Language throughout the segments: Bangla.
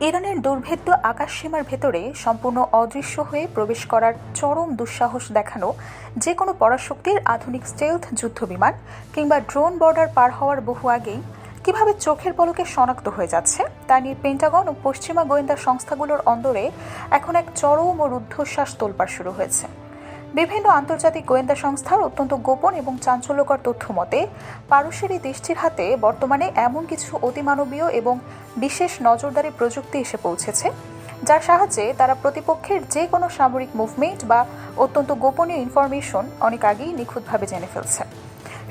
ইরানের দুর্ভেদ্য আকাশসীমার ভেতরে সম্পূর্ণ অদৃশ্য হয়ে প্রবেশ করার চরম দুঃসাহস দেখানো যে কোনো পরাশক্তির আধুনিক স্টেলথ যুদ্ধবিমান কিংবা ড্রোন বর্ডার পার হওয়ার বহু আগেই কিভাবে চোখের পলকে শনাক্ত হয়ে যাচ্ছে তা নিয়ে পেন্টাগন ও পশ্চিমা গোয়েন্দা সংস্থাগুলোর অন্দরে এখন এক চরম ও রুদ্ধশ্বাস তোলপাড় শুরু হয়েছে। বিভিন্ন আন্তর্জাতিক গোয়েন্দা সংস্থার অত্যন্ত গোপন এবং চাঞ্চল্যকর তথ্য মতে পারস্যের এই দেশটির হাতে বর্তমানে এমন কিছু অতিমানবীয় এবং বিশেষ নজরদারি প্রযুক্তি এসে পৌঁছেছে যার সাহায্যে তারা প্রতিপক্ষের যে কোনো সামরিক মুভমেন্ট বা অত্যন্ত গোপনীয় ইনফরমেশন অনেক আগেই নিখুঁতভাবে জেনে ফেলছে।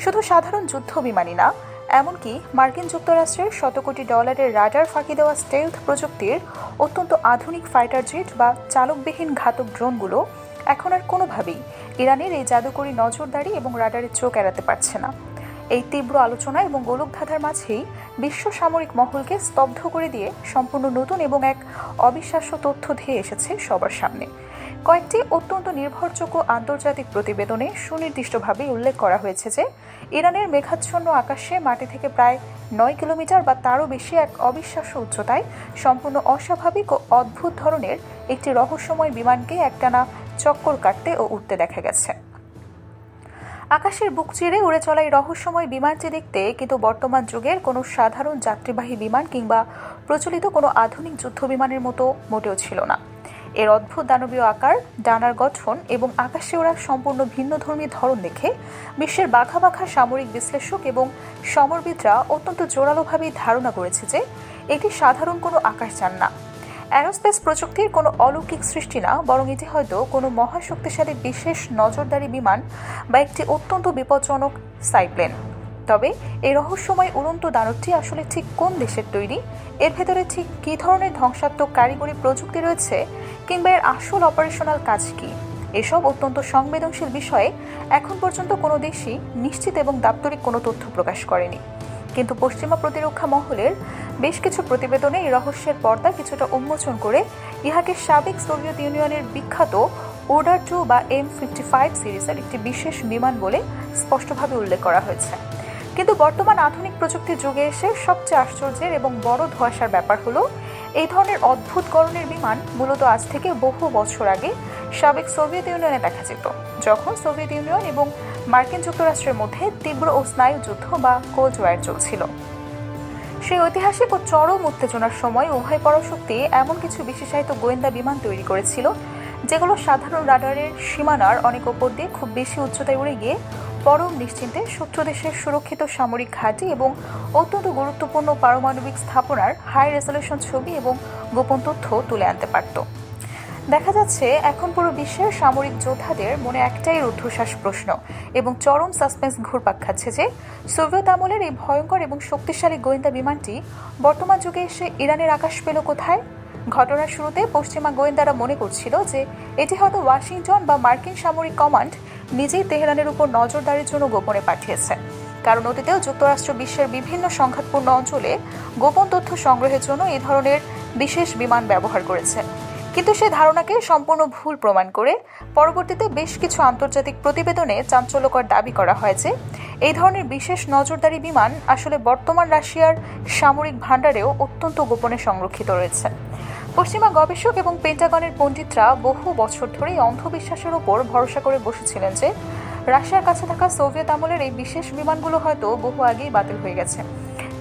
শুধু সাধারণ যুদ্ধ বিমানই না, এমনকি মার্কিন যুক্তরাষ্ট্রের শত কোটি ডলারের রাডার ফাঁকি দেওয়া স্টেলথ প্রযুক্তির অত্যন্ত আধুনিক ফাইটার জেট বা চালকবিহীন ঘাতক ড্রোনগুলো এখন আর কোনোভাবেই ইরানের এই জাদুকরী নজরদারি এবং রাডারের চোখ এড়াতে পারছে না। এই তীব্র আলোচনা এবং গোলকধাঁধার মাঝেই বিশ্ব সামরিক মহলকে স্তব্ধ করে দিয়ে সম্পূর্ণ নতুন এবং এক অবিশ্বাস্য তথ্য ধেয়ে এসেছে সবার সামনে। কয়েকটি অত্যন্ত নির্ভরযোগ্য আন্তর্জাতিক প্রতিবেদনে সুনির্দিষ্টভাবে উল্লেখ করা হয়েছে যে ইরানের মেঘাচ্ছন্ন আকাশে মাটি থেকে প্রায় 9 কিলোমিটার বা তারও বেশি এক অবিশ্বাস্য উচ্চতায় সম্পূর্ণ অস্বাভাবিক ও অদ্ভুত ধরনের একটি রহস্যময় বিমানকে একটানা চক্কর কাটতে ও উঠতে দেখা গেছে। আকাশের বুক চিরে উড়ে চলা এই রহস্যময় বিমানটি দেখতে কিন্তু বর্তমান যুগের কোনো সাধারণ যাত্রীবাহী বিমান কিংবা প্রচলিত কোনো আধুনিক যুদ্ধ বিমানের মতো মোটেও ছিল না। এর অদ্ভুত দানবীয় আকার, ডানার গঠন এবং আকাশে ওড়ার সম্পূর্ণ ভিন্নধর্মী ধরন দেখে বিশ্বের বাঘা বাঘা সামরিক বিশ্লেষক এবং সমরবিদরা অত্যন্ত জোরালোভাবেই ধারণা করেছে যে এটি সাধারণ কোনো আকাশযান না, অ্যারোস্পেস প্রযুক্তির কোনো অলৌকিক সৃষ্টি না, বরং এটি হয়তো কোনো মহাশক্তিশালী বিশেষ নজরদারি বিমান বা একটি অত্যন্ত বিপজ্জনক সাইপ্লেন। তবে এই রহস্যময় উড়ন্ত দানবটি আসলে ঠিক কোন দেশের তৈরি, এর ভেতরে ঠিক কী ধরনের ধ্বংসাত্মক কারিগরি প্রযুক্তি রয়েছে কিংবা এর আসল অপারেশনাল কাজ কী, এসব অত্যন্ত সংবেদনশীল বিষয়ে এখন পর্যন্ত কোনো দেশই নিশ্চিত এবং দাপ্তরিক কোনো তথ্য প্রকাশ করেনি। কিন্তু পশ্চিমা প্রতিরক্ষা মহলের বেশ কিছু প্রতিবেদনে এই রহস্যের পর্দা কিছুটা উন্মোচন করে ইহাকে সাবেক সোভিয়েত ইউনিয়নের বিখ্যাত ওডার 2 বা M55 সিরিজের একটি বিশেষ বিমান বলে স্পষ্টভাবে উল্লেখ করা হয়েছে। কিন্তু বর্তমান আধুনিক প্রযুক্তির যুগে এসে সবচেয়ে আশ্চর্যের এবং বড় ধোঁয়াশার ব্যাপার হলো এই ধরনের অদ্ভুত গড়নের বিমান মূলত আজ থেকে বহু বছর আগে সাবেক সোভিয়েত ইউনিয়নে দেখা যেত, যখন সোভিয়েত ইউনিয়ন এবং মার্কিন যুক্তরাষ্ট্রের মধ্যে তীব্র ও স্নায়ু যুদ্ধ বা কোল্ড ওয়ার চলছিল। সেই ঐতিহাসিক ও চরম উত্তেজনার সময় উভয় পরাশক্তি এমন কিছু বিশেষায়িত গোয়েন্দা বিমান তৈরি করেছিল যেগুলো সাধারণ রাডারের সীমানার অনেক ওপর দিয়ে খুব বেশি উচ্চতায় উড়ে গিয়ে পরম নিশ্চিন্তে শত্রু দেশের সুরক্ষিত সামরিক ঘাঁটি এবং অত্যন্ত গুরুত্বপূর্ণ পারমাণবিক স্থাপনার হাই রেজলিউশন ছবি এবং গোপন তথ্য তুলে আনতে পারত। দেখা যাচ্ছে এখন পুরো বিশ্বের সামরিক যোদ্ধাদের মনে একটাই রুদ্ধশ্বাস প্রশ্ন এবং চরম সাসপেন্স ঘুরপাক খাচ্ছে যে সোভিয়েত আমলের এই ভয়ঙ্কর এবং শক্তিশালী গোয়েন্দা বিমানটি বর্তমান যুগে এসে ইরানের আকাশ পেল কোথায়। ঘটনার শুরুতে পশ্চিমা গোয়েন্দারা মনে করছিল যে এটি হয়তো ওয়াশিংটন বা মার্কিন সামরিক কমান্ড নিজেই তেহরানের উপর নজরদারির জন্য গোপনে পাঠিয়েছে, কারণ অতীতেও যুক্তরাষ্ট্র বিশ্বের বিভিন্ন সংঘাতপূর্ণ অঞ্চলে গোপন তথ্য সংগ্রহের জন্য এই ধরনের বিশেষ বিমান ব্যবহার করেছে। কিন্তু সে ধারণাকে সম্পূর্ণ ভুল প্রমাণ করে পরবর্তীতে বেশ কিছু আন্তর্জাতিক প্রতিবেদনে চাঞ্চল্যকর দাবি করা হয় যে এই ধরনের বিশেষ নজরদারি বিমান আসলে বর্তমান রাশিয়ার সামরিক ভাণ্ডারেও অত্যন্ত গোপনে সংরক্ষিত রয়েছে। পশ্চিমা গবেষক এবং পেন্টাগনের পণ্ডিতরা বহু বছর ধরে এই অন্ধবিশ্বাসের উপর ভরসা করে বসেছিলেন যে রাশিয়ার কাছে থাকা সোভিয়েত আমলের এই বিশেষ বিমানগুলো হয়তো বহু আগেই বাতিল হয়ে গেছে,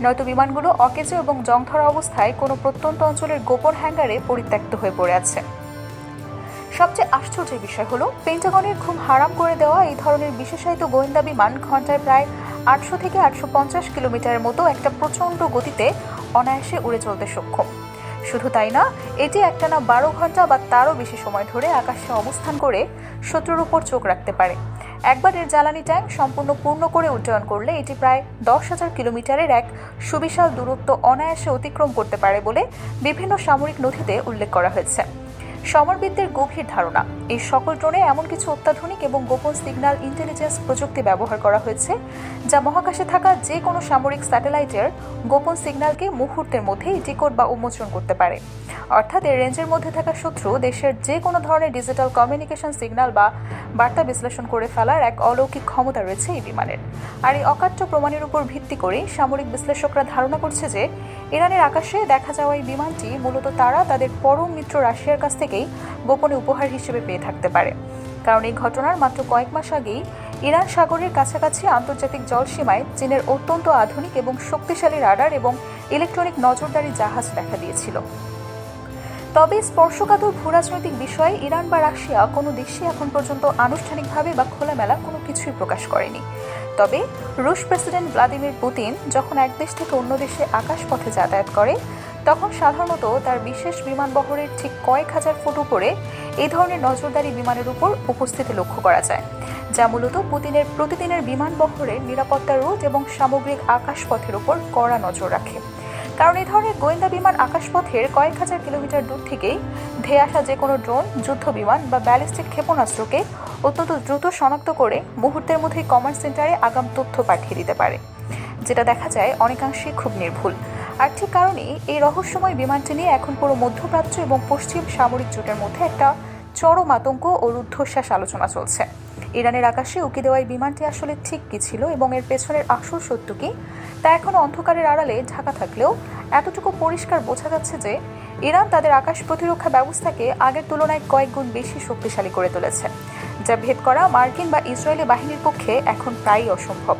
নয়তো বিমানগুলো অকেজো এবং জংধরা অবস্থায় কোনো প্রত্যন্ত অঞ্চলের গোপন হ্যাঙ্গারে পরিত্যক্ত হয়ে পড়ে আছে। সবচেয়ে আশ্চর্যের বিষয় হলো পেন্টাগনের ঘুম হারাম করে দেওয়া এই ধরনের বিশেষায়িত গোয়েন্দা বিমান ঘন্টায় প্রায় 800 থেকে 850 কিলোমিটারের মতো একটা প্রচণ্ড গতিতে অনায়াসে উড়ে চলতে সক্ষম। শুধু তাই না, এটি একটানা 12 ঘন্টা বা তারও বেশি সময় ধরে আকাশে অবস্থান করে শত্রুর উপর চোখ রাখতে পারে। একবার এর জ্বালানি ট্যাঙ্ক সম্পূর্ণ পূর্ণ করে উড্ডয়ন করলে এটি প্রায় 10,000 কিলোমিটারের এক সুবিশাল দূরত্ব অনায়াসে অতিক্রম করতে পারে বলে বিভিন্ন সামরিক নথিতে উল্লেখ করা হয়েছে। সমরবিদদের গভীর ধারণা এই সকল ড্রোনে এমন কিছু অত্যাধুনিক এবং গোপন সিগন্যাল ইন্টেলিজেন্স প্রযুক্তি ব্যবহার করা হয়েছে যা মহাকাশে থাকা যে কোনো সামরিক স্যাটেলাইটের গোপন সিগন্যালকে মুহূর্তের মধ্যেই ডিকোড বা উন্মোচন করতে পারে। অর্থাৎ এর রেঞ্জের মধ্যে থাকা শত্রু দেশের যে কোনো ধরনের ডিজিটাল কমিউনিকেশন সিগন্যাল বা বার্তা বিশ্লেষণ করে ফেলার এক অলৌকিক ক্ষমতা রয়েছে এই বিমানের। আর এই অকাট্য প্রমাণের উপর ভিত্তি করে সামরিক বিশ্লেষকরা ধারণা করছে যে ইরানের আকাশে দেখা যাওয়া এই বিমানটি মূলত তারা তাদের পরম মিত্র রাশিয়ার কাছ থেকেই গোপনে উপহার হিসেবে পেয়ে থাকতে পারে, কারণ এই ঘটনার মাত্র কয়েক মাস আগেই ইরান সাগরের কাছাকাছি আন্তর্জাতিক জলসীমায় চীনের অত্যন্ত আধুনিক এবং শক্তিশালী রাডার এবং ইলেকট্রনিক নজরদারি জাহাজ দেখা দিয়েছিল। তবে স্পর্শকাতর ভূরাজনৈতিক বিষয়ে ইরান বা রাশিয়া কোনো দেশই এখন পর্যন্ত আনুষ্ঠানিকভাবে বা খোলামেলা কোনো কিছুই প্রকাশ করেনি। তবে রুশ প্রেসিডেন্ট ভ্লাদিমির পুতিন যখন এক দেশ থেকে অন্য দেশে আকাশপথে যাতায়াত করে, তখন সাধারণত তার বিশেষ বিমানবহরের ঠিক কয়েক হাজার ফুট উপরে এই ধরনের নজরদারি বিমানের উপর উপস্থিতি লক্ষ্য করা যায়, যা মূলত পুতিনের প্রতিদিনের বিমানবহরের নিরাপত্তা রুট এবং সামগ্রিক আকাশপথের উপর কড়া নজর রাখে। কারণ এই ধরনের গোয়েন্দা বিমান আকাশপথের কয়েক হাজার কিলোমিটার দূর থেকেই ধেয়ে আসা যে কোনো ড্রোন, যুদ্ধ বিমান বা ব্যালিস্টিক ক্ষেপণাস্ত্রকে অত্যন্ত দ্রুত শনাক্ত করে মুহূর্তের মধ্যেই কমান্ড সেন্টারে আগাম তথ্য পাঠিয়ে দিতে পারে, যেটা দেখা যায় অনেকাংশেই খুব নির্ভুল। আর ঠিক কারণেই এই রহস্যময় বিমানটি নিয়ে এখন পুরো মধ্যপ্রাচ্য এবং পশ্চিম সামরিক জোটের মধ্যে একটা চরম আতঙ্ক ও রুদ্ধশ্বাস আলোচনা চলছে। ইরানের আকাশে উকি দেওয়া এই বিমানটি আসলে ঠিক কী ছিল এবং এর পেছনের আসল সত্য কি, তা এখনও অন্ধকারের আড়ালে ঢাকা থাকলেও এতটুকু পরিষ্কার বোঝা যাচ্ছে যে ইরান তাদের আকাশ প্রতিরক্ষা ব্যবস্থাকে আগের তুলনায় কয়েক গুণ বেশি শক্তিশালী করে তুলেছে, যা ভেদ করা মার্কিন বা ইসরায়েলি বাহিনীর পক্ষে এখন প্রায়ই অসম্ভব।